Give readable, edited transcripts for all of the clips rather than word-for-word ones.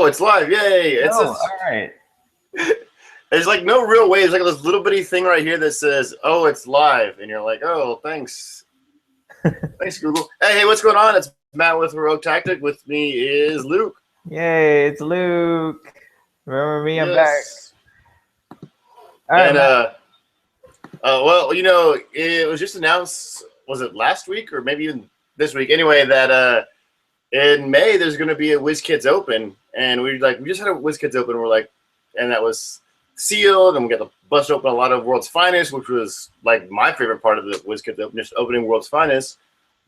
Oh, it's live! Yay! Oh, all right. There's like no real way. There's like this little bitty thing right here that says, "Oh, it's live," and you're like, "Oh, thanks, thanks, Google." Hey, what's going on? It's Matt with Rogue Tactic. With me is Luke. Yay, it's Luke. Remember me? I'm back. Yes. All right, And Matt. well, it was just announced. Was it last week or maybe even this week? Anyway, that in May there's going to be a Wiz Kids Open, and we just had a Wiz Kids Open. We're like, and that was sealed, and we got to bust open a lot of World's Finest, which was like my favorite part of the Wiz Kids Open, just opening World's Finest.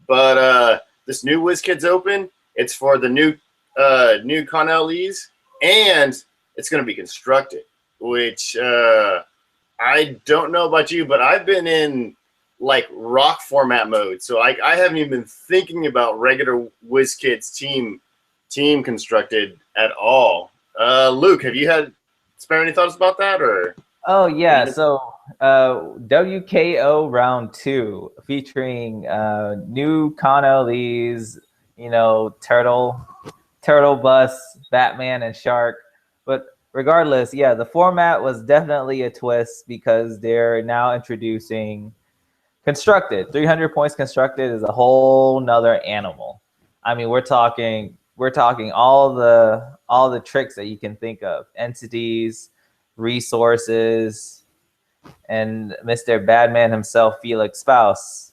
But this new Wiz Kids Open, it's for the new Connellies, and it's going to be constructed, which I don't know about you, but I've been in like rock format mode, so I haven't even been thinking about regular Wiz Kids team constructed at all. Luke, have you had spare any thoughts about that, or? Oh yeah, so WKO round 2 featuring new Connellies, Turtle Bus, Batman, and Shark. But regardless, yeah, the format was definitely a twist because they're now introducing Constructed. 300 points constructed is a whole nother animal. I mean, we're talking all the tricks that you can think of, entities, resources, and Mr. Badman himself, Felix Spouse.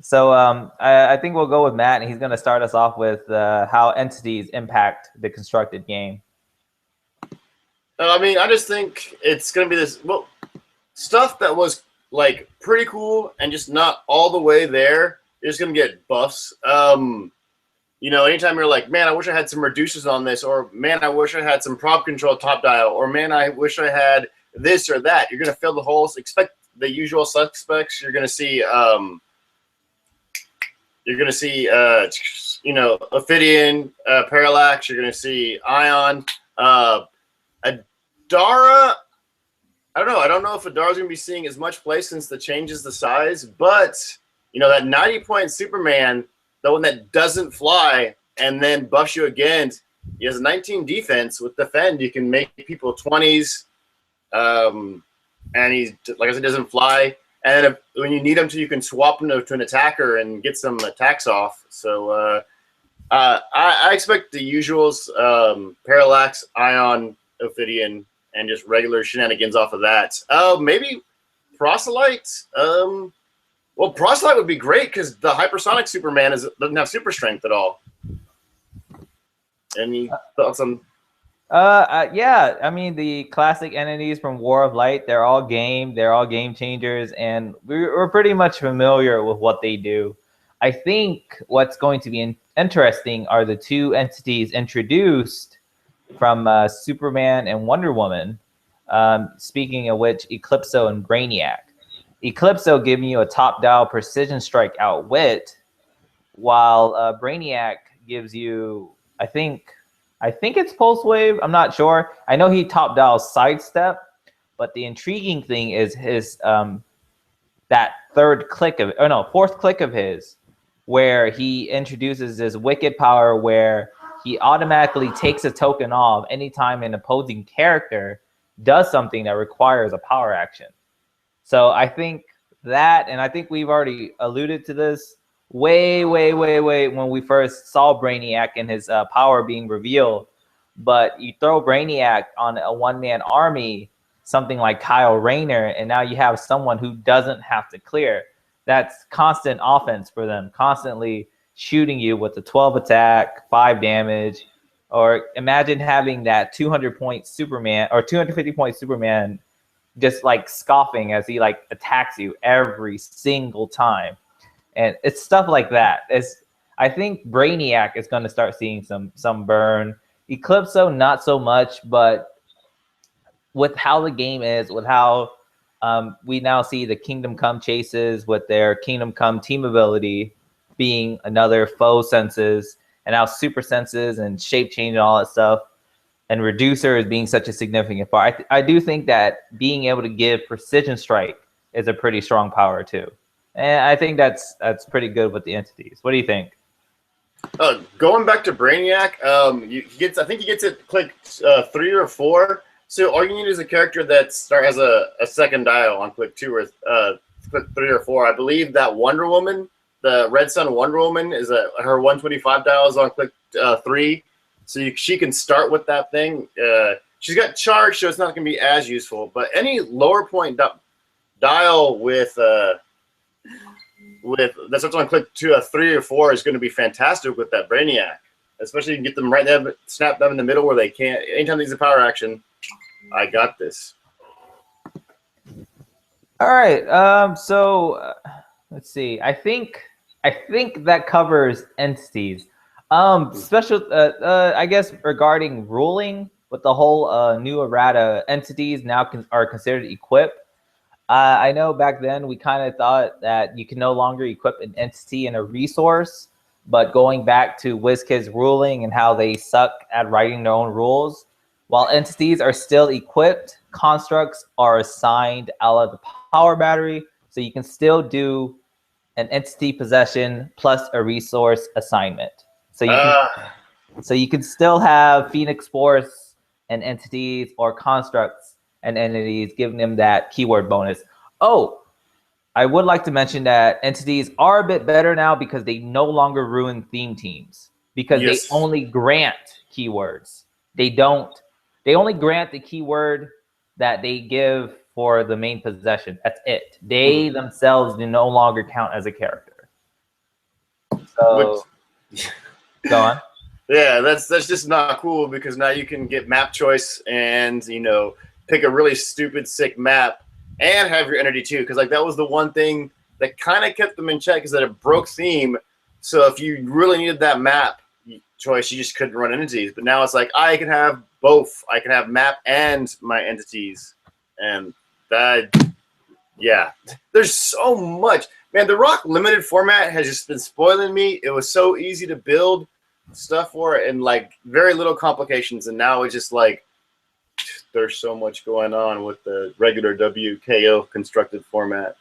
So I think we'll go with Matt, and he's going to start us off with how entities impact the constructed game. I mean, I just think it's going to be this stuff that was like pretty cool and just not all the way there. You're just going to get buffs. Anytime you're like, man, I wish I had some reducers on this, or man, I wish I had some prop control top dial, or man, I wish I had this or that. You're going to fill the holes. Expect the usual suspects. You're going to see, Ophidian, Parallax. You're going to see Ion, Adara. I don't know if Adara's going to be seeing as much play since the changes the size, but that 90-point Superman, the one that doesn't fly and then buffs you again, he has a 19 defense. With defend, you can make people 20s, and he's, like I said, doesn't fly. And when you need him to, you can swap him to an attacker and get some attacks off. So I expect the usuals, Parallax, Ion, Ophidian, and just regular shenanigans off of that. Maybe Proselyte. Well, Proselyte would be great because the hypersonic Superman doesn't have super strength at all. Any thoughts on? Yeah, I mean, the classic entities from War of Light, they're all game changers, and we're pretty much familiar with what they do. I think what's going to be interesting are the two entities introduced from Superman and Wonder Woman. Speaking of which, Eclipso and Brainiac. Eclipso giving you a top dial precision strike outwit, while Brainiac gives you, I think it's pulse wave. I'm not sure. I know he top dials sidestep, but the intriguing thing is his that fourth click of his, where he introduces this wicked power where he automatically takes a token off anytime an opposing character does something that requires a power action. So I think that, and I think we've already alluded to this way when we first saw Brainiac and his power being revealed. But you throw Brainiac on a one-man army, something like Kyle Rayner, and now you have someone who doesn't have to clear. That's constant offense for them, constantly shooting you with a 12 attack, 5 damage. Or imagine having that 200-point Superman or 250-point Superman just like scoffing as he like attacks you every single time. And it's stuff like that. I think Brainiac is going to start seeing some burn. Eclipso, not so much, but with how the game is, with how we now see the Kingdom Come chases with their Kingdom Come team ability being another faux senses, and now super senses and shape change and all that stuff, and reducer is being such a significant part. I do think that being able to give precision strike is a pretty strong power too. And I think that's pretty good with the entities. What do you think? Going back to Brainiac, I think he gets it click 3 or 4. So all you need is a character that has a second dial on click 2 or click 3 or 4. I believe that Wonder Woman, the Red Sun Wonder Woman, is her 125 dial is on click 3. So she can start with that thing. She's got charge, so it's not going to be as useful. But any lower point dial with that starts on click 2, 3 or 4 is going to be fantastic with that Brainiac. Especially you can get them right there, snap them in the middle where they can't. Anytime there's a power action, I got this. All right. Let's see. I think that covers entities. Special. I guess regarding ruling with the whole new errata, entities now are considered equip. I know back then we kind of thought that you can no longer equip an entity and a resource, but going back to Wiz Kids ruling and how they suck at writing their own rules, while entities are still equipped, constructs are assigned out of the power battery, so you can still do an entity possession plus a resource assignment. So you can still have Phoenix Force and entities or constructs and entities, giving them that keyword bonus. Oh, I would like to mention that entities are a bit better now because they no longer ruin theme teams because they only grant keywords. They only grant the keyword that they give for the main possession. That's it. They themselves do no longer count as a character. So go on. Yeah, that's just not cool because now you can get map choice and pick a really stupid sick map and have your entity too, because like that was the one thing that kind of kept them in check is that it broke theme. So if you really needed that map choice, you just couldn't run entities. But now it's like I can have both. I can have map and my entities, and that, yeah, there's so much. Man, the Rock limited format has just been spoiling me. It was so easy to build stuff for it and like very little complications, and now it's just like there's so much going on with the regular WKO constructed format.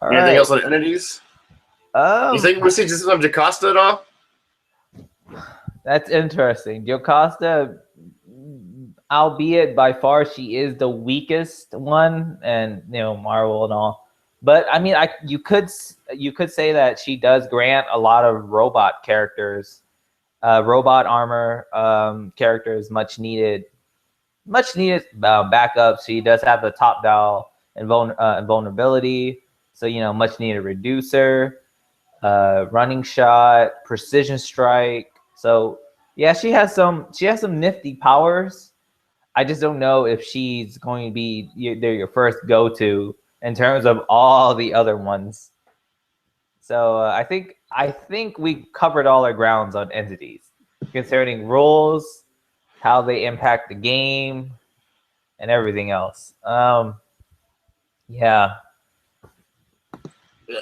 Anything else on entities? You think we'll see some Jocasta at all? That's interesting. Jocasta, albeit by far she is the weakest one, and Marvel and all. But I mean, you could say that she does grant a lot of robot characters, robot armor characters, much needed backup. She does have the top dial and vulnerability, so much needed reducer, running shot, precision strike. So yeah, she has some nifty powers. I just don't know if she's going to be your first go-to in terms of all the other ones. So I think we covered all our grounds on entities concerning rules, how they impact the game, and everything else. Yeah.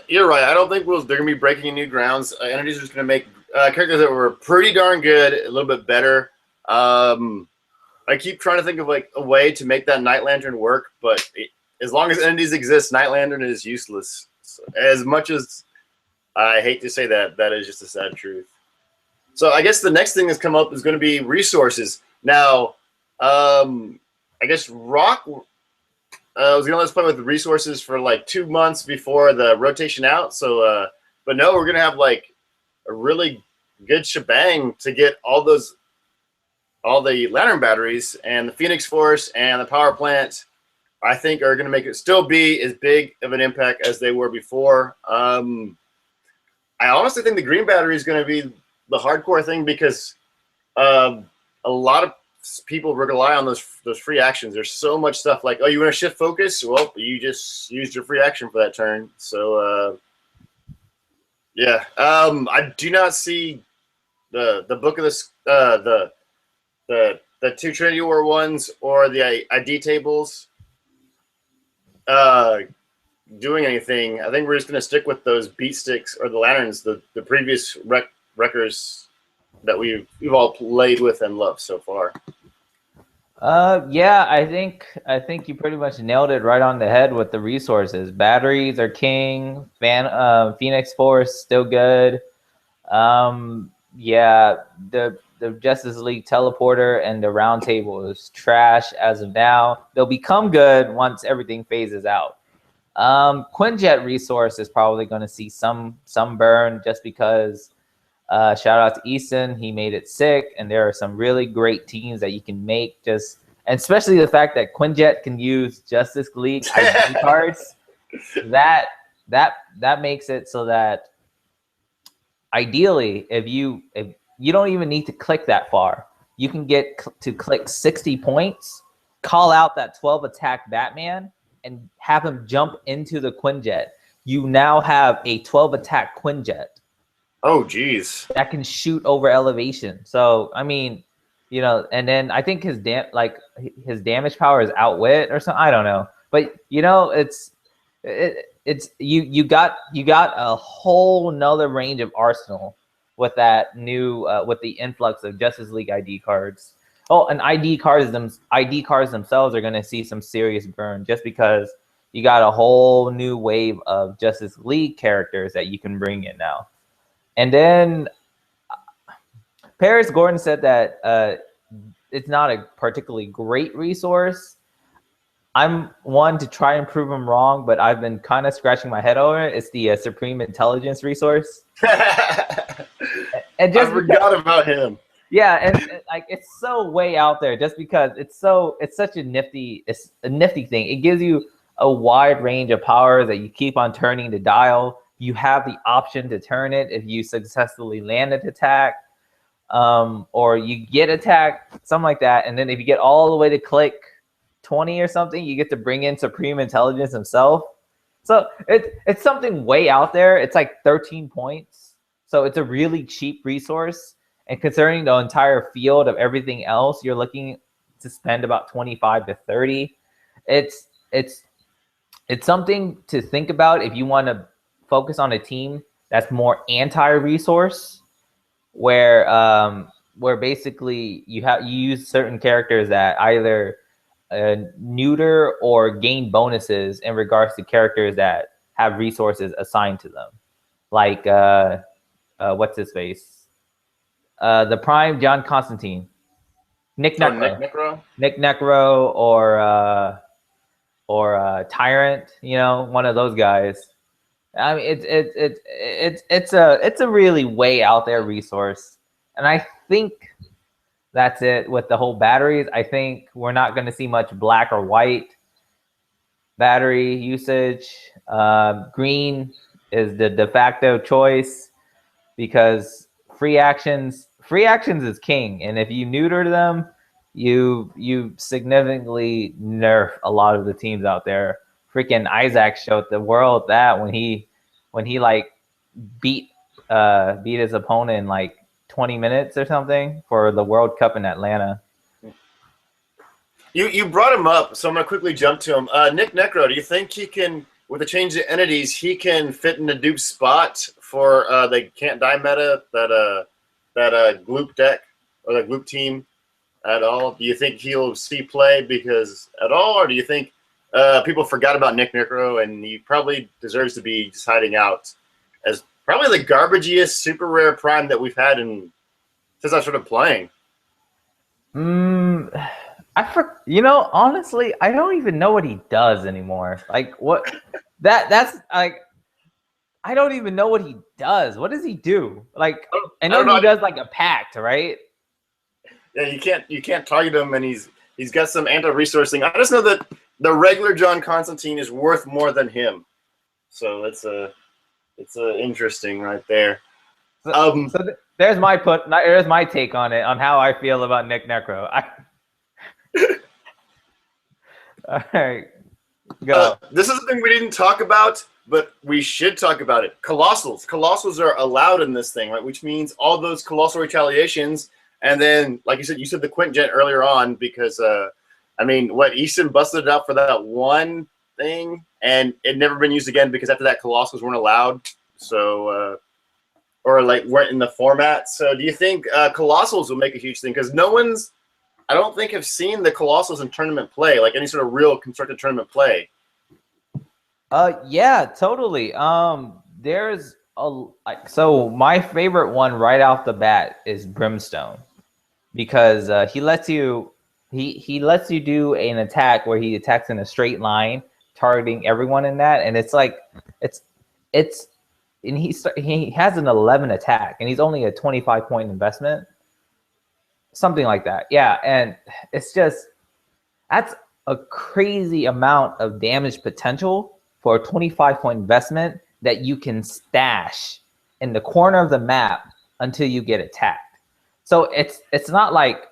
You're right. I don't think they're going to be breaking new grounds. Entities are just going to make characters that were pretty darn good a little bit better. I keep trying to think of like a way to make that Night Lantern work, but as long as entities exist, Night Lantern is useless. So, as much as I hate to say that, that is just a sad truth. So I guess the next thing that's come up is going to be resources. Now, I guess Rock was going to let us play with resources for like 2 months before the rotation out. So, but no, we're going to have like a really good shebang to get all the Lantern batteries and the Phoenix Force and the power plant. I think are going to make it still be as big of an impact as they were before. I honestly think the green battery is going to be the hardcore thing because a lot of people rely on those free actions. There's so much stuff like, oh, you want to shift focus? Well, you just used your free action for that turn. So, yeah. I do not see the book of this the 2 Trinity War ones or the ID tables doing anything. I think we're just going to stick with those beat sticks or the lanterns, the previous wreckers that we've all played with and loved so far. Yeah, I think you pretty much nailed it right on the head with the resources. Batteries are king. Phoenix Force still good. Yeah, the Justice League teleporter and the round table is trash as of now. They'll become good once everything phases out. Quinjet resource is probably going to see some burn just because. Shout out to Easton, he made it sick, and there are some really great teams that you can make. And especially the fact that Quinjet can use Justice League ID cards. That that makes it so that ideally, if you don't even need to click that far, you can get to click 60 points, call out that 12 attack Batman, and have him jump into the Quinjet. You now have a 12 attack Quinjet Oh, geez. that can shoot over elevation. So I mean, and then I think his damage power is outwit or something. I don't know, but it's you got a whole nother range of arsenal with that new with the influx of Justice League ID cards. Oh, and ID cards themselves are going to see some serious burn just because you got a whole new wave of Justice League characters that you can bring in now. And then Paris Gordon said that it's not a particularly great resource. I'm one to try and prove him wrong, but I've been kind of scratching my head over it. It's the Supreme Intelligence resource. And I forgot about him. Yeah, and like it's so way out there just because it's such a nifty thing. It gives you a wide range of powers that you keep on turning the dial. You have the option to turn it if you successfully land an attack, or you get attacked, something like that. And then if you get all the way to click 20 or something, you get to bring in Supreme Intelligence himself. So it's something way out there. It's like 13 points. So it's a really cheap resource. And considering the entire field of everything else, you're looking to spend about 25 to 30. It's something to think about if you want to focus on a team that's more anti-resource, where basically you use certain characters that either neuter or gain bonuses in regards to characters that have resources assigned to them, like what's his face, the Prime John Constantine, Nick Necro, Nick Necro, or Tyrant, one of those guys. I mean, it's a really way out there resource, and I think that's it with the whole batteries. I think we're not going to see much black or white battery usage. Green is the de facto choice because free actions is king, and if you neuter them, you significantly nerf a lot of the teams out there. Freaking Isaac showed the world that when he like beat his opponent in like 20 minutes or something for the World Cup in Atlanta. You brought him up, so I'm gonna quickly jump to him. Nick Necro, do you think he can, with the change of entities, he can fit in the dupe spot for the Can't Die meta, that Gloop deck or the Gloop team at all? Do you think he'll see play because at all, or do you think people forgot about Nick Necro and he probably deserves to be just hiding out as probably the garbagiest super rare prime that we've had since I started playing? Honestly, I don't even know what he does anymore. Like what that's like, I don't even know what he does. What does he do? Like I know he does like a pact, right? Yeah, you can't target him, and he's got some anti-resourcing. I just know that the regular John Constantine is worth more than him, so it's interesting right there. There's my take on it, on how I feel about Nick Necro. All right, go. This is something we didn't talk about, but we should talk about it. Colossals are allowed in this thing, right? Which means all those colossal retaliations, and then, like you said the Quinjet earlier on, because Easton busted it out for that one thing, and it never been used again because after that, Colossals weren't allowed. So, or like weren't in the format. So, do you think Colossals will make a huge thing? Because no one's I don't think I've seen the Colossals in tournament play, like any sort of real constructed tournament play. Yeah, totally. There's so my favorite one right off the bat is Brimstone, because he lets you do an attack where he attacks in a straight line, targeting everyone in that, and it's like it's and he has an 11 attack, and he's only a 25-point investment, something like that. Yeah, and it's just that's a crazy amount of damage potential for a 25-point investment that you can stash in the corner of the map until you get attacked. So it's not like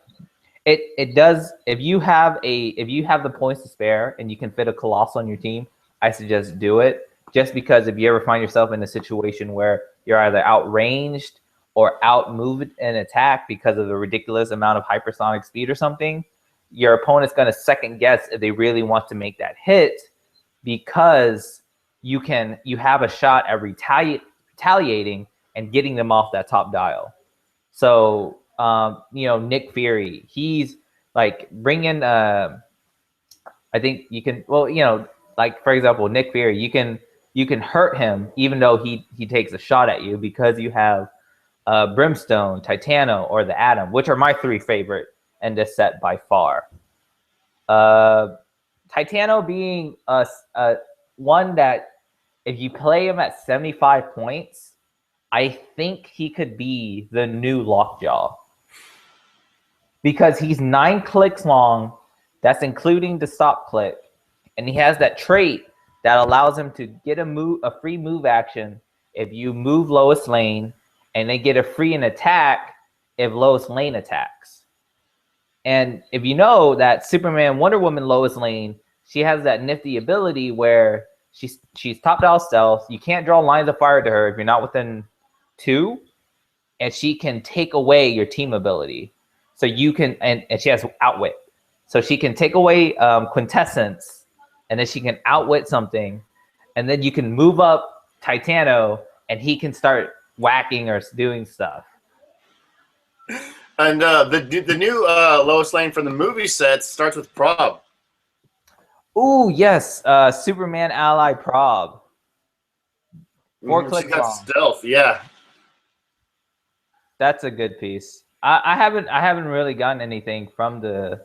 it does. If you have the points to spare and you can fit a Colossal on your team, I suggest do it. Just because if you ever find yourself in a situation where you're either outranged or outmoved in attack because of the ridiculous amount of hypersonic speed or something, your opponent's going to second guess if they really want to make that hit, because you have a shot at retaliating and getting them off that top dial. So Nick Fury, he's like bringing I think you can, like for example, Nick Fury, you can hurt him even though he takes a shot at you, because you have Brimstone, Titano, or the Atom, which are my three favorite in this set by far. Titano being one that if you play him at 75 points, I think he could be the new Lockjaw, because he's 9 clicks long. That's including the stop click, and he has that trait that allows him to get a free move action if you move Lois Lane, and they get a free an attack if Lois Lane attacks. And if you know that Superman, Wonder Woman, Lois Lane, she has that nifty ability where she's top dial stealth. You can't draw lines of fire to her if you're not within 2, and she can take away your team ability. So you can, and she has outwit, so she can take away quintessence, and then she can outwit something, and then you can move up Titano, and he can start whacking or doing stuff. And the new Lois Lane from the movie set starts with Prob. Ooh, yes, Superman ally Prob. 4 clicks She got long. stealth, yeah. That's a good piece. I haven't really gotten anything from the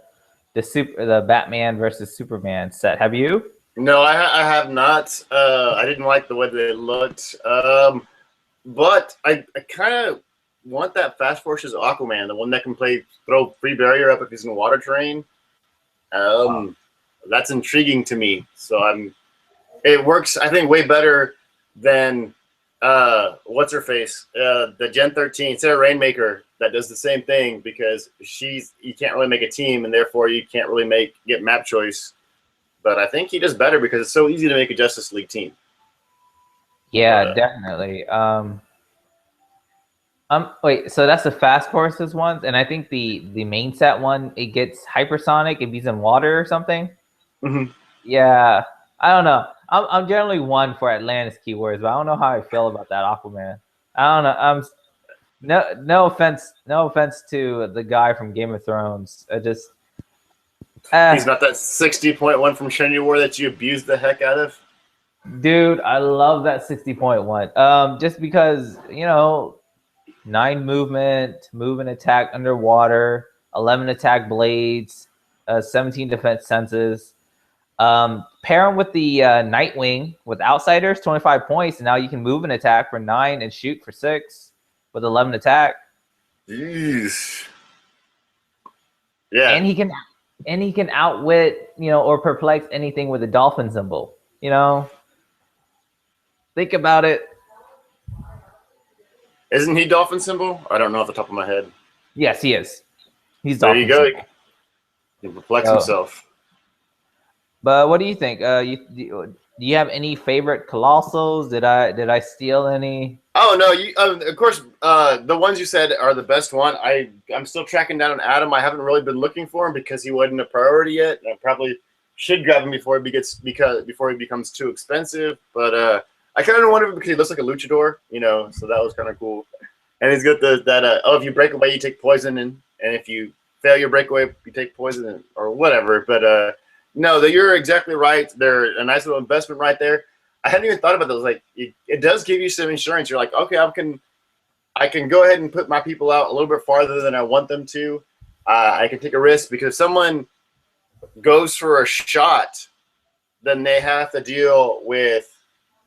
Batman versus Superman set. Have you? No, I have not. I didn't like the way they looked. But I kind of want that Fast Forces Aquaman, the one that can throw free barrier up if he's in a water terrain. That's intriguing to me. So it works, I think, way better than what's her face, the Gen 13 Sarah Rainmaker, that does the same thing, because you can't really make a team, and therefore you can't really get map choice. But I think he does better because it's so easy to make a Justice League team. Yeah, definitely. Wait, so that's the Fast Forces ones, and I think the main set one, it gets hypersonic if he's in water or something. Mm-hmm. Yeah, I don't know. I'm generally one for Atlantis keywords, but I don't know how I feel about that Aquaman. I don't know. No offense to the guy from Game of Thrones. He's not that 60.1 from Shenmue War that you abused the heck out of. Dude, I love that 60.1. Just because 9 movement, move and attack underwater, 11 attack blades, 17 defense senses. Pair them with the Nightwing with Outsiders, 25 points, and now you can move and attack for 9 and shoot for 6 with 11 attack. Jeez. Yeah. And he can outwit, or perplex anything with a dolphin symbol. Think about it. Isn't he dolphin symbol? I don't know off the top of my head. Yes, he is. He's there. Dolphin You go. symbol. He perplexes himself. But what do you think? Do you have any favorite Colossals? Did I steal any? Oh no! Of course, the ones you said are the best one. I'm still tracking down Adam. I haven't really been looking for him because he wasn't a priority yet. I probably should grab him before he becomes too expensive. But I kind of wanted him because he looks like a luchador, so that was kind of cool. And he's got that if you break away, you take poison, and if you fail your breakaway, you take poison or whatever. But no, you're exactly right. They're a nice little investment right there. I hadn't even thought about those. Like it does give you some insurance. You're like, okay, I can go ahead and put my people out a little bit farther than I want them to. I can take a risk because if someone goes for a shot, then they have to deal with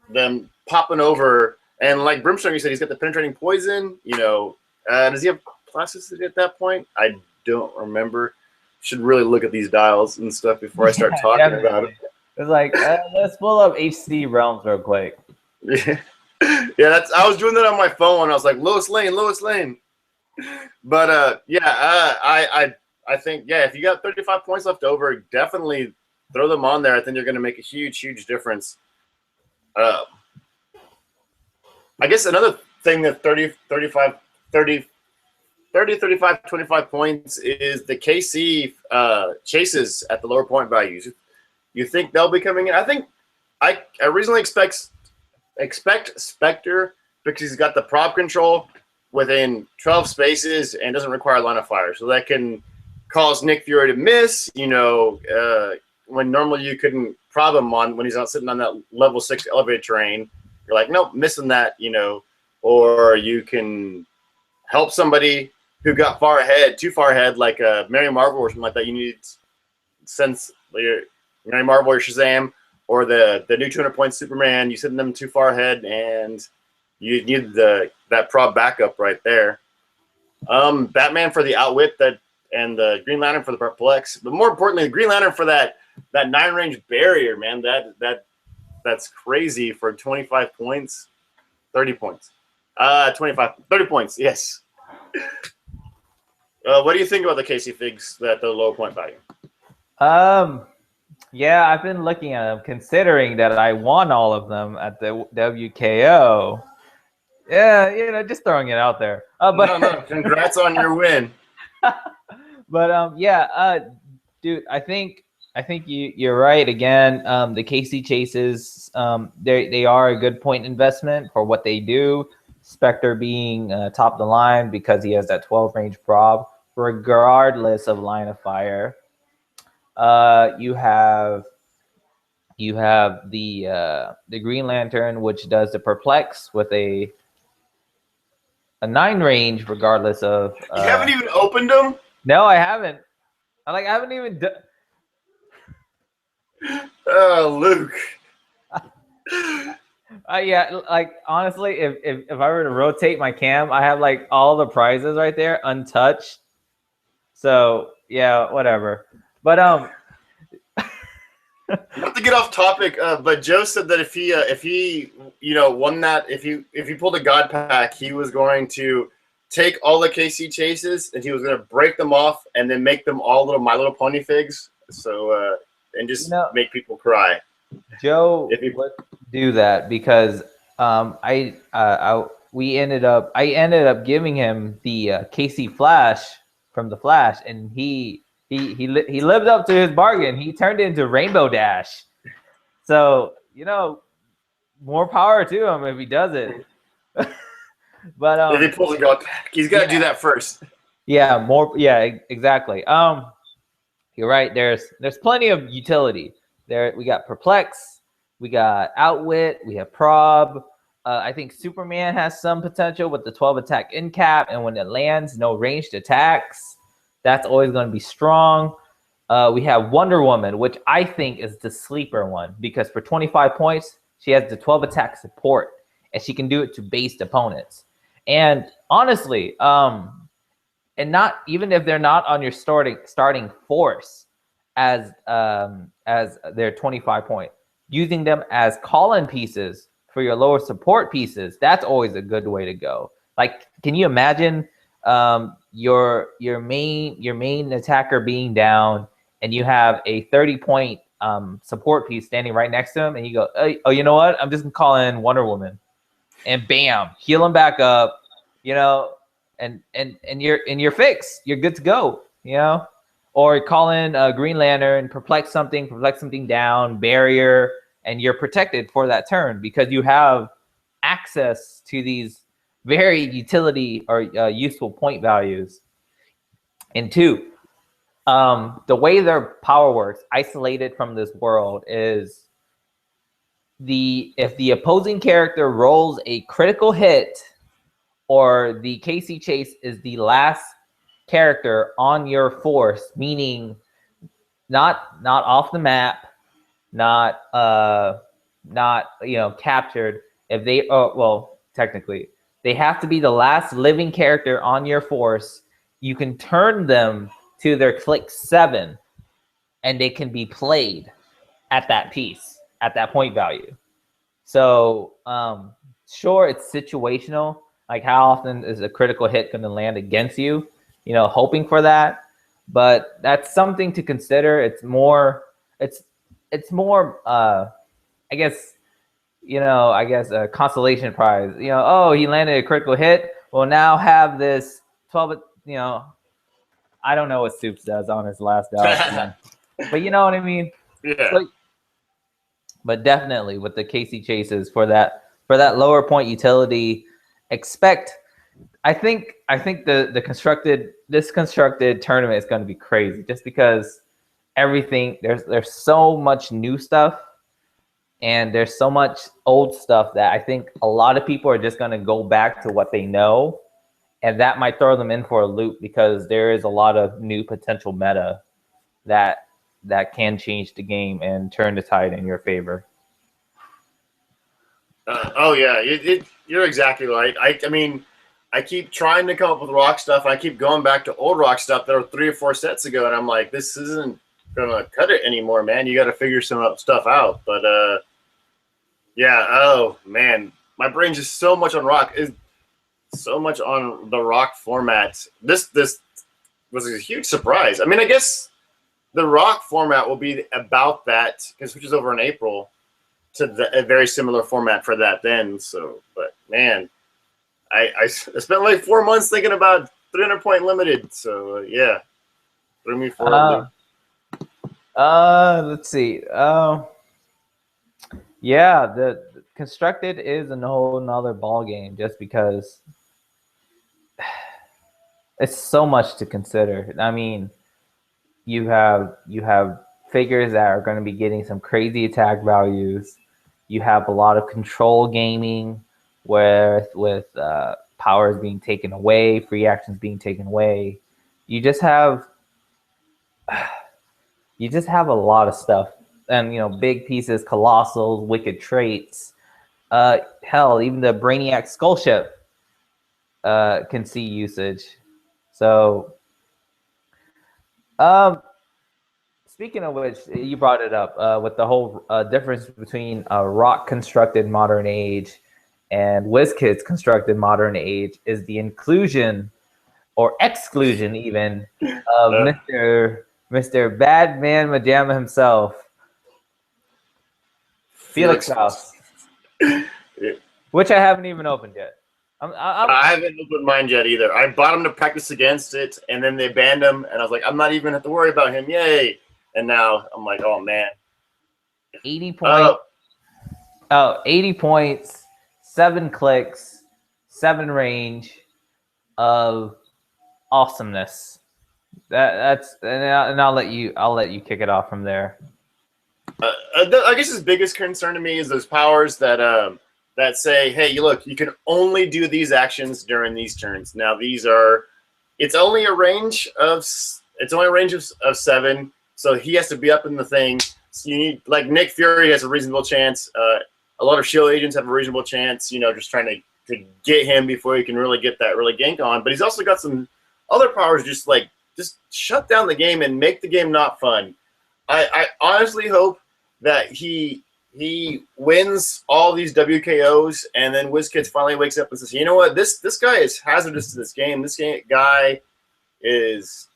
them popping over. And like Brimstone, you said, he's got the penetrating poison. Does he have plasticity at that point? I don't remember. Should really look at these dials and stuff before I start talking about it. It's like, let's pull up HC Realms real quick. Yeah, I was doing that on my phone. I was like, Lois Lane. But I think if you got 35 points left over, definitely throw them on there. I think you're going to make a huge difference. I guess another thing that 35, 25 points is the KC chases at the lower point values. You think they'll be coming in? I think I reasonably expect Spectre because he's got the prop control within 12 spaces and doesn't require line of fire. So that can cause Nick Fury to miss, when normally you couldn't prob him on when he's not sitting on that level 6 elevated terrain. You're like, nope, missing that, or you can help somebody who got too far ahead, like Mary Marvel or something like that. You need sense Mary Marvel or Shazam or the new 200-point Superman. You send them too far ahead, and you need that prob backup right there. Batman for the outwit and the Green Lantern for the perplex, but more importantly, the Green Lantern for that 9-range barrier, man. That's crazy for 25 points, 30 points, 30 points. Yes. What do you think about the KC Figs at the low point value? Yeah, I've been looking at them, considering that I won all of them at the WKO. Yeah, just throwing it out there. But no, congrats on your win. But dude, I think you're right again. The KC chases, they are a good point investment for what they do. Spectre being top of the line because he has that 12-range prob, regardless of line of fire. You have the Green Lantern, which does the perplex with a 9-range, regardless of. You haven't even opened them? No, I haven't. I haven't even done. Oh, Luke. Yeah, honestly, if I were to rotate my cam, I have all the prizes right there untouched. So yeah, whatever. But not to get off topic, but Joe said that if he won that, if he pulled a God pack, he was going to take all the KC chases and he was going to break them off and then make them all little My Little Pony figs. So and just make people cry. Joe would do that because I ended up giving him the KC Flash from the Flash, and he lived up to his bargain. He turned it into Rainbow Dash. So more power to him if he does it. But if he pulls a God pack, he's got to do that first. Yeah, exactly. You're right. There's plenty of utility. There we got perplex, we got outwit, we have prob. I think Superman has some potential with the 12 attack in cap, and when it lands, no ranged attacks. That's always going to be strong. We have Wonder Woman, which I think is the sleeper one because for 25 points, she has the 12 attack support, and she can do it to based opponents. And honestly, and not even if they're not on your starting force as their 25 point, using them as call-in pieces for your lower support pieces, that's always a good way to go. Can you imagine your main attacker being down and you have a 30-point support piece standing right next to him, and you go, oh, you know what? I'm just gonna call in Wonder Woman, and bam, heal him back up, and you're fixed. You're good to go, Or call in Green Lantern, perplex something down, barrier, and you're protected for that turn because you have access to these very utility or useful point values. And 2, The way their power works, isolated from this world, is if the opposing character rolls a critical hit, or the KC Chase is the last character on your force, meaning not off the map, not captured. If they technically they have to be the last living character on your force. You can turn them to their click 7, and they can be played at that piece, at that point value. So sure, it's situational. Like, how often is a critical hit going to land against you? Hoping for that. But that's something to consider. It's more I guess a consolation prize. Oh, he landed a critical hit. Well, now have this 12. I don't know what Soups does on his last out, but you know what I mean. Yeah. But definitely with the KC Chases, for that lower point utility, I think this constructed tournament is going to be crazy, just because everything there's so much new stuff, and there's so much old stuff that I think a lot of people are just going to go back to what they know, and that might throw them in for a loop, because there is a lot of new potential meta that can change the game and turn the tide in your favor. Oh yeah, you're exactly right. I mean, I keep trying to come up with rock stuff. I keep going back to old rock stuff that were 3 or 4 sets ago, and I'm like, this isn't gonna cut it anymore, man. You got to figure some stuff out. But yeah. Oh man, my brain's just so much on rock. So much on the rock format. This was a huge surprise. I mean, I guess the rock format will be about that, because which is over in April, to a very similar format for that then. So, but man, I spent like 4 months thinking about 300-point limited. So yeah, threw me for a loop. Let's see. Yeah, the constructed is a whole nother ball game, just because it's so much to consider. I mean, you have figures that are going to be getting some crazy attack values. You have a lot of control gaming, with powers being taken away, free actions being taken away. You just have a lot of stuff, and big pieces, colossals, wicked traits. Hell, even the Brainiac Skull Ship can see usage. So, speaking of which, you brought it up with the whole difference between Rock Constructed Modern Age and Wiz Kids Constructed Modern Age is the inclusion, or exclusion even, of Mr. Badman Majama himself, Felix Faust, which I haven't even opened yet. I haven't opened mine yet either. I bought him to practice against it, and then they banned him, and I was like, I'm not even have to worry about him. Yay! And now I'm like, oh man, 80 points. 80 points, 7 clicks, 7 range of awesomeness. That's and I'll let you kick it off from there. I guess his biggest concern to me is those powers that say, hey, you can only do these actions during these turns. Now it's only a range of 7, so he has to be up in the thing. So you need, like, Nick Fury has a reasonable chance. A lot of shield agents have a reasonable chance. Just trying to get him before he can really get that gank on. But he's also got some other powers, just shut down the game and make the game not fun. I honestly hope that he wins all these WKOs, and then Wiz Kids finally wakes up and says, you know what, this guy is hazardous to this game. This guy is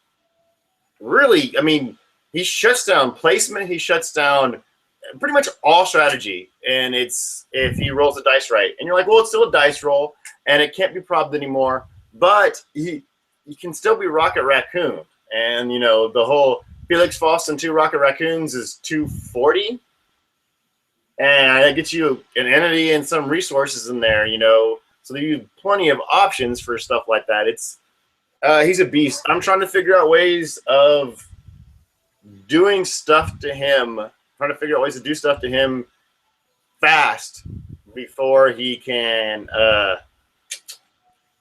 really, I mean, he shuts down placement. He shuts down pretty much all strategy. And it's if he rolls the dice right. And you're like, well, it's still a dice roll, and it can't be probbed anymore. But he can still be Rocket Raccoon. And, the whole Felix Faust and 2 Rocket Raccoons is 240. And that gets you an entity and some resources in there, So you have plenty of options for stuff like that. He's a beast. I'm trying to figure out ways of doing stuff to him, trying to figure out ways to do stuff to him fast before he can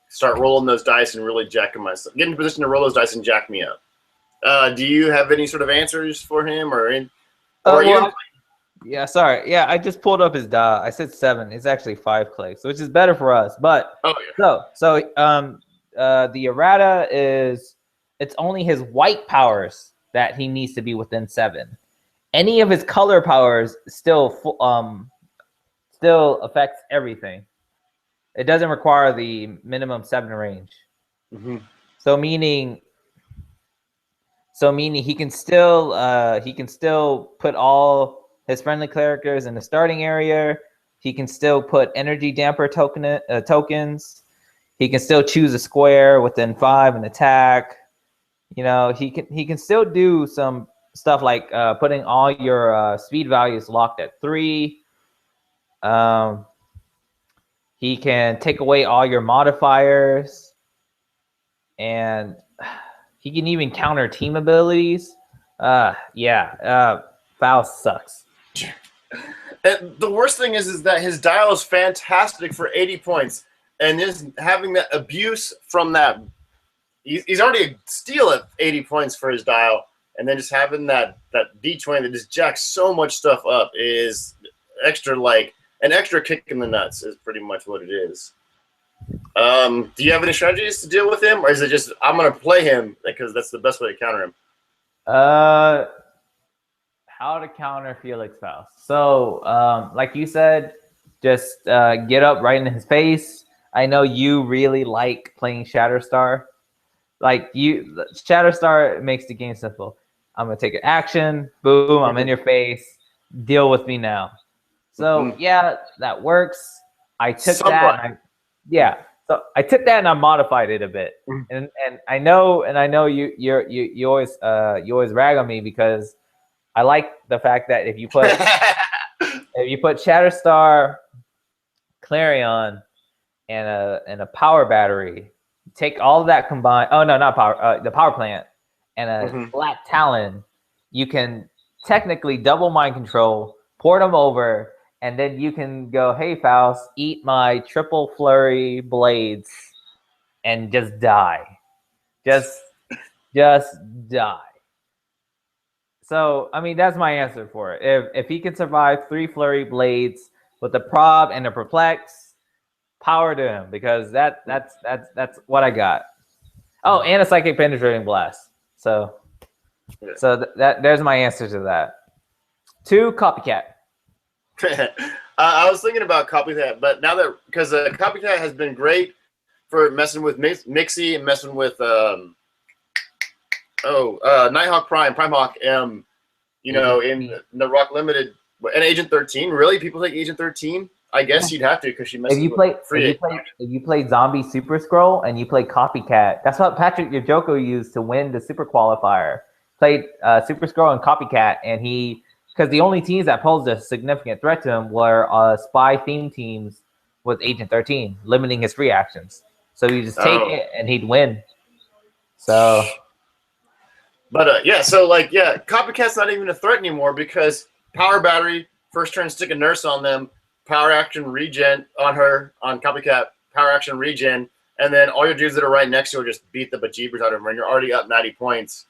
start rolling those dice and really jack him myself. Get in a position to roll those dice and jack me up. Do you have any sort of answers for him, yeah, sorry. Yeah, I just pulled up his die. I said 7. It's actually 5 clicks, which is better for us. But the errata is it's only his white powers that he needs to be within 7. Any of his color powers still affects everything. It doesn't require the minimum 7 range. Mm-hmm. So meaning he can still put all his friendly characters in the starting area. He can still put energy damper tokens. He can still choose a square within 5 and attack. You know, he can still do some stuff like putting all your speed values locked at 3. He can take away all your modifiers, and he can even counter team abilities. Faust sucks. And the worst thing is that his dial is fantastic for 80 points, and is having that abuse from that. He's already a steal at 80 points for his dial, and then just having that D20 that just jacks so much stuff up is extra, like an extra kick in the nuts is pretty much what it is. Do you have any strategies to deal with him, or is it just I'm going to play him because that's the best way to counter him? How to counter Felix Faust. So, like you said, just get up right in his face. I know you really like playing Shatterstar. Shatterstar makes the game simple. I'm going to take an action. Boom, I'm in your face. Deal with me now. So, yeah, that works. I took that. So I took that and I modified it a bit. And I know you always rag on me because I like the fact that if you put Shatterstar, Clarion, and a power battery, take all of that combined. Oh no, not power. The power plant and a Black Talon. You can technically double mind control, port them over, and then you can go, hey Faust, eat my triple flurry blades, and just die. Just die. So I mean, that's my answer for it. If he can survive 3 flurry blades with the prob and the perplex, power to him, because that's what I got. Oh, and a psychic penetrating blast. So there's my answer to that. 2, copycat. I was thinking about copycat, but now that because copycat has been great for messing with Mixie and messing with Nighthawk Primehawk M, in the Rock Limited and Agent 13. Really, people take Agent 13. I guess you'd have to because she messes with free. If you play Zombie Super Scroll and you play Copycat, that's what Patrick Yojoko used to win the Super Qualifier. Played Super Scroll and Copycat, and because the only teams that posed a significant threat to him were spy theme teams with Agent 13, limiting his free actions. So you just take it and he'd win. So, but Copycat's not even a threat anymore because power battery, first turn, stick a nurse on them. Power action regen on her, on Copycat, power action regen, and then all your dudes that are right next to her just beat the bejeebers out of her, and you're already up 90 points.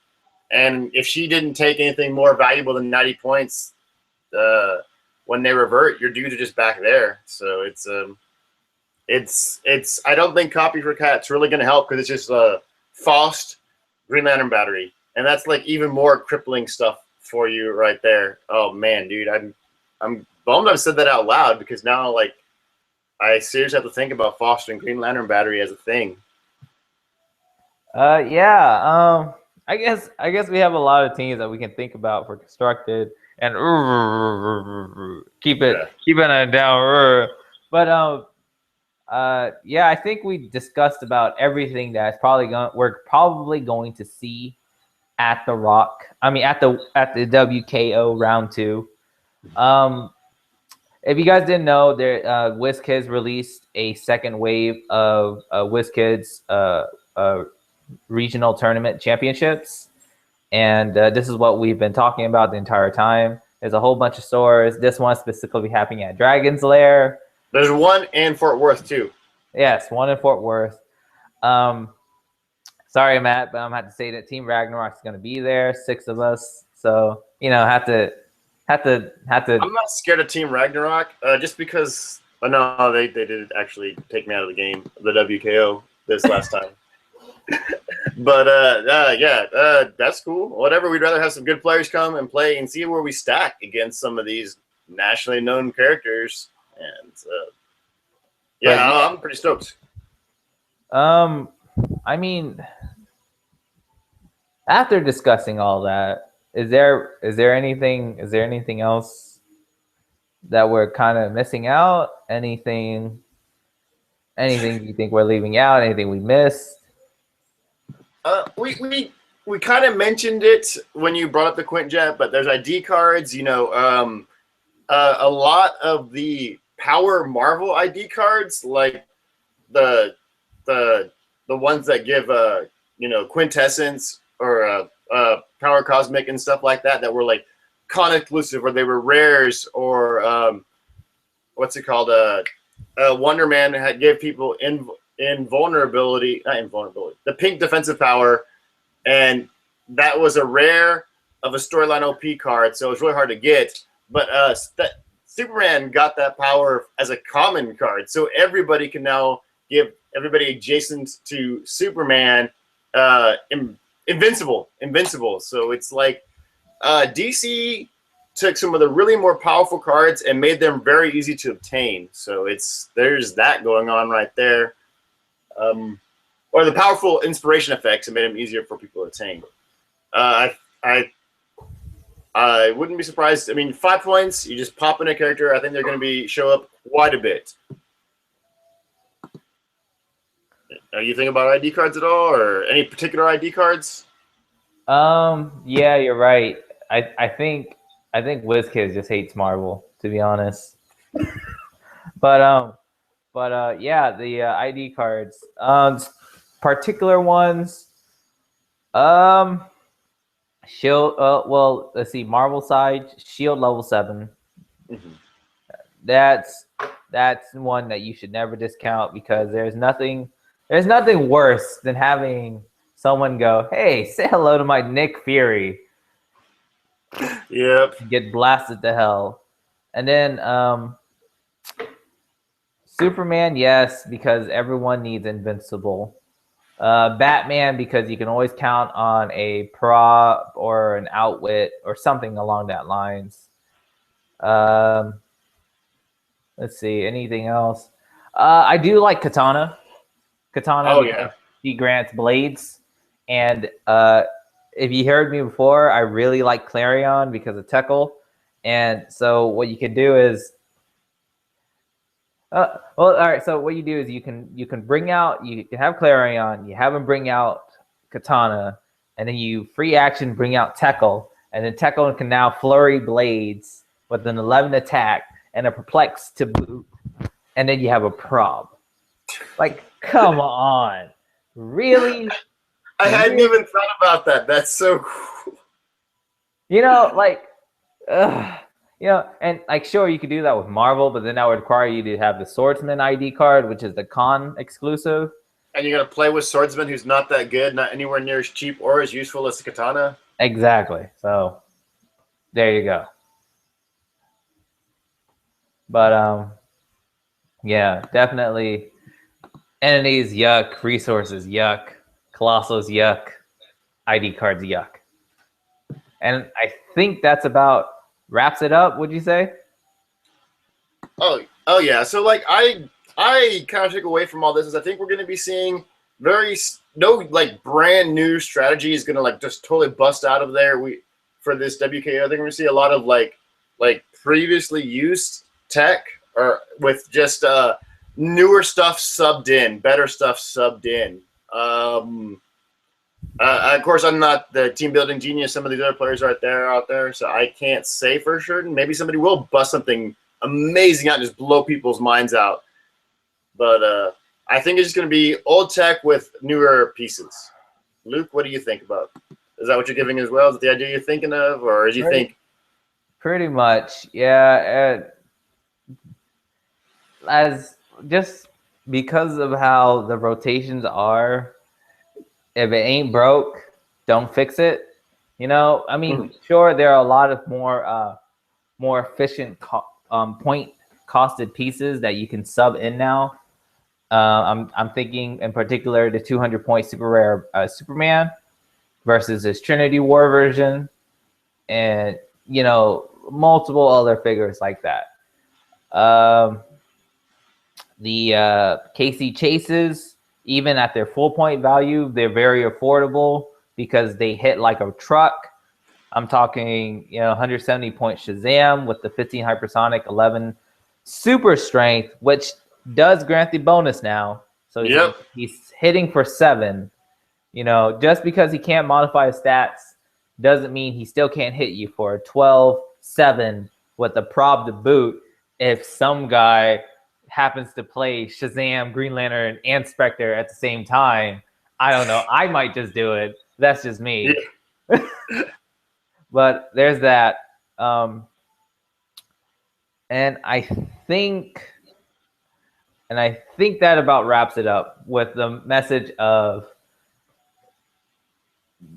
And if she didn't take anything more valuable than 90 points when they revert, your dudes are just back there. So it's I don't think Copycat's really going to help because it's just Faust, Green Lantern battery, and that's like even more crippling stuff for you right there. Oh man, dude, I'm bummed I've said that out loud because now, I seriously have to think about fostering Green Lantern battery as a thing. I guess we have a lot of teams that we can think about for Constructed and keep it down. But I think we discussed about everything that's we're probably going to see at the Rock. I mean, at the WKO round 2. If you guys didn't know, Wiz Kids released a second wave of Wiz Kids regional tournament championships, And this is what we've been talking about the entire time. There's a whole bunch of stores. This one specifically happening at Dragon's Lair. There's one in Fort Worth too. Yes, one in Fort Worth. Sorry, Matt, but I'm gonna have to say that Team Ragnarok's gonna be there. 6 of us, so have to. I'm not scared of Team Ragnarok, just because. Oh no, they did actually take me out of the game, the WKO this last time. But that's cool. Whatever. We'd rather have some good players come and play and see where we stack against some of these nationally known characters. And I'm pretty stoked. I mean, after discussing all that, is there anything else that we're kind of missing out? Anything you think we're leaving out? Anything we missed? We kind of mentioned it when you brought up the Quintjet, but there's ID cards. A lot of the Power Marvel ID cards, like the ones that give Quintessence or Power Cosmic and stuff like that were like con exclusive, or they were rares, or what's it called? Wonder Man gave people invulnerability, not invulnerability, the pink defensive power, and that was a rare of a storyline OP card, so it was really hard to get. But Superman got that power as a common card, so everybody can now give everybody adjacent to Superman invincible. So it's like DC took some of the really more powerful cards and made them very easy to obtain. So there's that going on right there. Or the powerful inspiration effects and made them easier for people to attain. I wouldn't be surprised. I mean, 5 points, you just pop in a character. I think they're going to show up quite a bit. Are you thinking about ID cards at all, or any particular ID cards? Yeah, you're right. I think Wiz Kids just hates Marvel, to be honest. But the ID cards, particular ones, Shield. Well, let's see. Marvel side, Shield level 7. Mm-hmm. That's one that you should never discount, because there's nothing worse than having someone go, "Hey, say hello to my Nick Fury." Yep. Get blasted to hell. And then Superman, yes, because everyone needs invincible. Batman, because you can always count on a prop or an outwit or something along that lines. Let's see, anything else? I do like Katana. Oh yeah. He grants blades, and if you heard me before, I really like Clarion because of Tekel. And so what you can do is, all right. So what you do is you can have Clarion, you have him bring out Katana, and then you free action bring out Tekel, and then Tekel can now flurry blades with an 11 attack and a perplex to boot, and then you have a prob. Like, come on, really? I hadn't even thought about that. That's so cool. And like, sure, you could do that with Marvel, but then that would require you to have the Swordsman ID card, which is the con exclusive. And you're going to play with Swordsman who's not that good, not anywhere near as cheap or as useful as the Katana. Exactly. So there you go. But yeah, definitely. Entities, yuck. Resources, yuck. Colossus, yuck. ID cards, yuck. And I think that's about wraps it up, would you say? Oh yeah. So like I kind of took away from all this is I think we're going to be seeing no brand new strategy is going to like just totally bust out of there. For this WKO, I think we're going to see a lot of like previously used tech, or with just newer stuff subbed in, better stuff subbed in. Of course, I'm not the team building genius. Some of these other players are out there, so I can't say for sure. Maybe somebody will bust something amazing out and just blow people's minds out. But I think it's just going to be old tech with newer pieces. Luke, what do you think about Is that what you're giving as well? Is that the idea you're thinking of, or as you think? Pretty much, yeah. As just because of how the rotations are, if it ain't broke, don't fix it. You know, I mean, sure, there are a lot of more efficient point costed pieces that you can sub in now. I'm thinking in particular the 200 point super rare Superman versus his Trinity War version, and you know, multiple other figures like that. The KC Chases, even at their full point value, they're very affordable because they hit like a truck. I'm talking, you know, 170 point Shazam with the 15 hypersonic, 11 super strength, which does grant the bonus now. So he's hitting for 7. You know, just because he can't modify his stats doesn't mean he still can't hit you for a 12, 7 with a prob to boot if some guy happens to play Shazam, Green Lantern, and Spectre at the same time. I don't know. I might just do it. That's just me. Yeah. But there's that. And I think that about wraps it up with the message of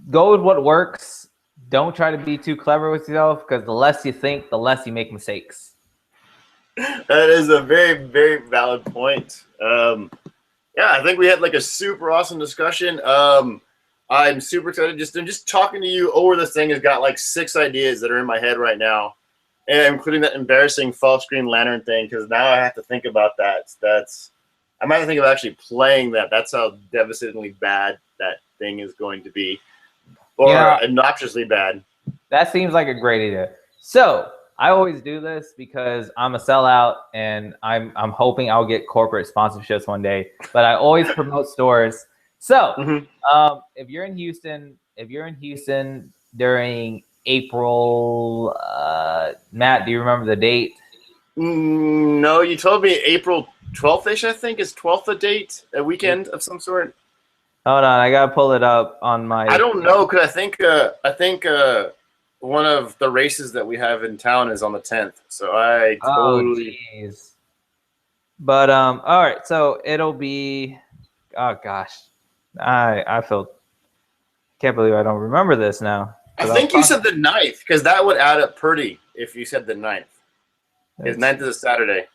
go with what works. Don't try to be too clever with yourself, because the less you think, the less you make mistakes. That is a very, very valid point. Yeah, I think we had like a super awesome discussion. I'm super excited. Just talking to you over this thing has got like 6 ideas that are in my head right now, and including that embarrassing false Green Lantern thing, because now I have to think about that. I might have to think of actually playing that. That's how devastatingly bad that thing is going to be, or obnoxiously bad. That seems like a great idea. So I always do this because I'm a sellout, and I'm hoping I'll get corporate sponsorships one day. But I always promote stores. So if you're in Houston during April, Matt, do you remember the date? No, you told me April 12th-ish, I think. Is 12th a date? A weekend of some sort? Hold on, I gotta pull it up on my. I don't know, because I think one of the races that we have in town is on the 10th. So I totally. Oh, jeez. But all right, so it'll be. Oh gosh, I can't believe I don't remember this now. I think you said the 9th, because that would add up pretty if you said the 9th. Because 9th is a Saturday.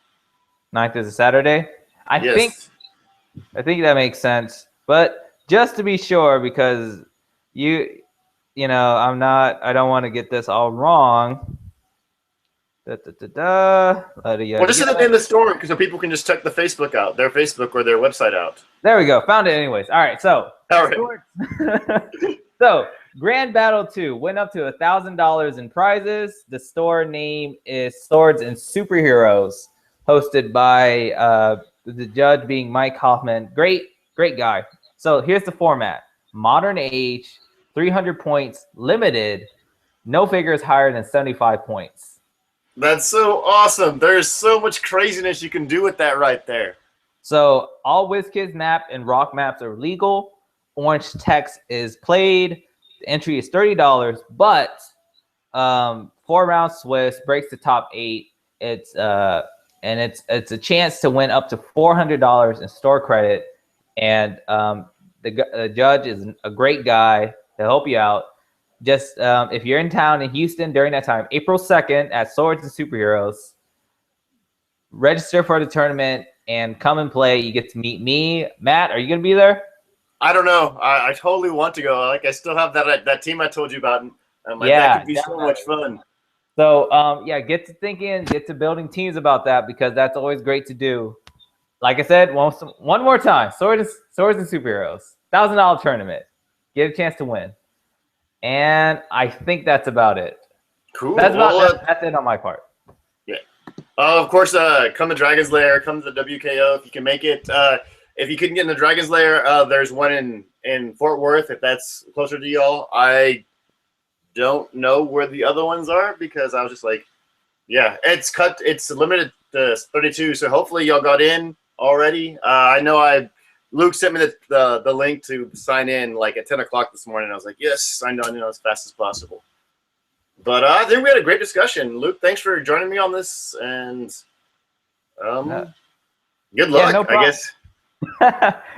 9th is a Saturday? I think that makes sense. But just to be sure, because you know, I don't want to get this all wrong. Well, just say the name of the store, so people can just check the Facebook out, their Facebook or their website out. There we go. Found it anyways. All right, so. All right. So, Grand Battle 2 went up to $1,000 in prizes. The store name is Swords and Superheroes, hosted by the judge being Mike Hoffman. Great guy. So here's the format: modern age, 300 points, limited, no figures higher than 75 points. That's so awesome. There's so much craziness you can do with that right there. So all Wiz Kids map and rock maps are legal. Orange text is played. The entry is $30, but 4-round Swiss breaks the top 8. It's a chance to win up to $400 in store credit, and the judge is a great guy to help you out. Just if you're in town in Houston during that time, April 2nd at Swords and Superheroes, register for the tournament and come and play. You get to meet me. Matt, are you going to be there? I don't know. I totally want to go. Like, I still have that team I told you about. That could be so much fun. So, get to thinking, get to building teams about that, because that's always great to do. Like I said, one more time, Swords and Superheroes, $1,000 tournament. Get a chance to win. And I think that's about it. Cool. That's it on my part. Yeah. Of course, come to Dragon's Lair, come to the WKO if you can make it. If you couldn't get in the Dragon's Lair, there's one in Fort Worth, if that's closer to y'all. I don't know where the other ones are, because I was just like, yeah, it's limited to 32, so hopefully y'all got in already. I know I Luke sent me the link to sign in like at 10 o'clock this morning. I was like, yes, signed on as fast as possible. But I think we had a great discussion. Luke, thanks for joining me on this, and good luck, no I guess.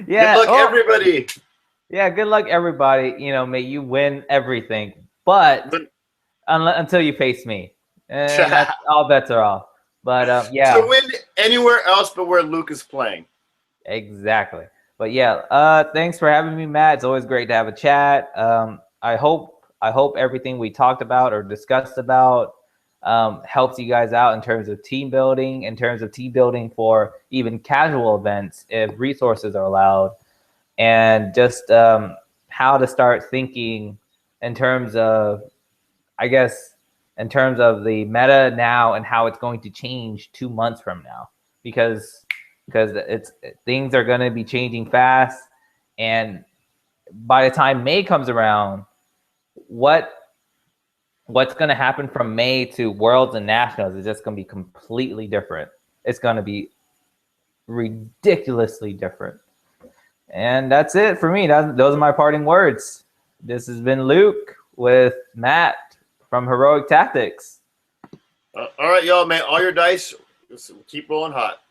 Yeah. Good luck, everybody. Yeah, good luck, everybody. May you win everything, but until you face me, and that's, all bets are off. But yeah, to win anywhere else but where Luke is playing. Exactly. But yeah, thanks for having me, Matt. It's always great to have a chat. I hope everything we talked about or discussed about helps you guys out in terms of team building, for even casual events if resources are allowed, and just how to start thinking in terms of, I guess, in terms of the meta now and how it's going to change 2 months from now, because things are going to be changing fast, and by the time May comes around, what's going to happen from May to Worlds and Nationals is just going to be completely different. It's going to be ridiculously different. And that's it for me. Those are my parting words. This has been Luke with Matt from Heroic Tactics. All right, y'all, man. All your dice, just keep rolling hot.